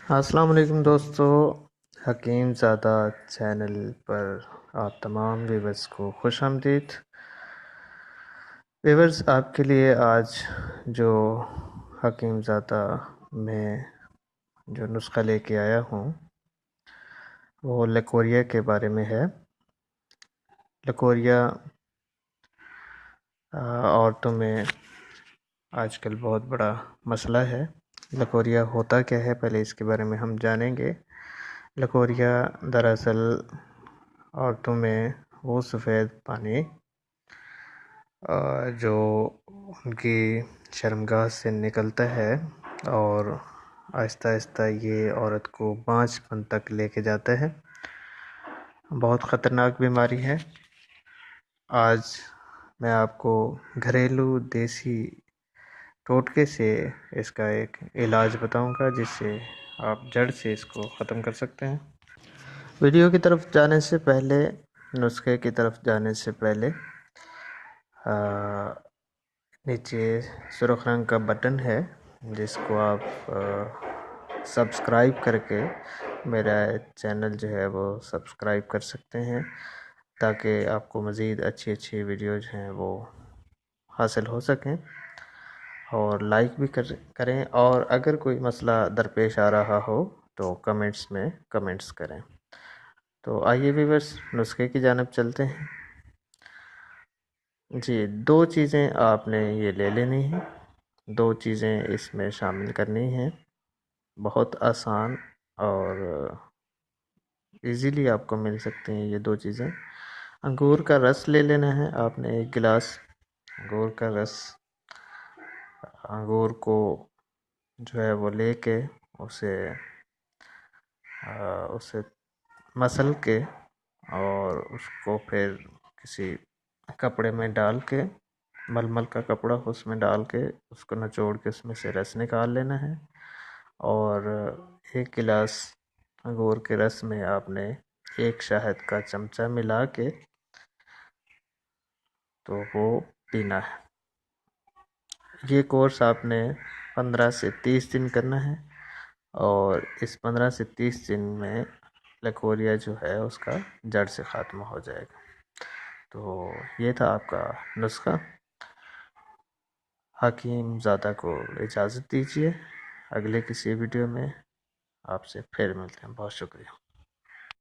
अस्सलाम वालेकुम दोस्तों, हकीम ज़ादा चैनल पर आप तमाम व्यूवर्स को खुश आमदीद। व्यूवर्स, आपके लिए आज जो हकीम ज़ादा में जो नुस्खा लेके आया हूँ वो लकोरिया के बारे में है। लकोरिया औरतों में आजकल बहुत बड़ा मसला है। लकोरिया होता क्या है, पहले इसके बारे में हम जानेंगे। लकोरिया दरअसल औरतों में वो सफ़ेद पानी जो उनकी शर्मगाह से निकलता है और आहिस्ता आहिस्ता ये औरत को बांझपन तक लेके जाता है। बहुत ख़तरनाक बीमारी है। आज मैं आपको घरेलू देसी टोटके से इसका एक इलाज बताऊंगा, जिससे आप जड़ से इसको ख़त्म कर सकते हैं। वीडियो की तरफ जाने से पहले, नुस्खे की तरफ जाने से पहले नीचे सुर्ख रंग का बटन है जिसको आप सब्सक्राइब करके मेरा चैनल जो है वो सब्सक्राइब कर सकते हैं, ताकि आपको मज़ीद अच्छी अच्छी वीडियोज़ हैं वो हासिल हो सकें। और लाइक भी करें, और अगर कोई मसला दरपेश आ रहा हो तो कमेंट्स में कमेंट्स करें। तो आइए व्यूअर्स, नुस्खे की जानिब चलते हैं। जी, दो चीज़ें आपने ये ले लेनी हैं, दो चीज़ें इसमें शामिल करनी हैं। बहुत आसान और इजीली आपको मिल सकती हैं ये दो चीज़ें। अंगूर का रस ले लेना है आपने, 1 गिलास अंगूर का रस। अंगूर को जो है वो लेके उसे उसे मसल के और उसको फिर किसी कपड़े में डाल के, मलमल का कपड़ा उसमें डाल के उसको निचोड़ के उसमें से रस निकाल लेना है। और 1 गिलास अंगूर के रस में आपने 1 शहद का चमचा मिला के तो वो पीना है। ये कोर्स आपने 15 से 30 दिन करना है, और इस 15 से 30 दिन में लकोरिया जो है उसका जड़ से ख़त्म हो जाएगा। तो ये था आपका नुस्खा। हकीम ज़ादा को इजाज़त दीजिए। अगले किसी वीडियो में आपसे फिर मिलते हैं। बहुत शुक्रिया।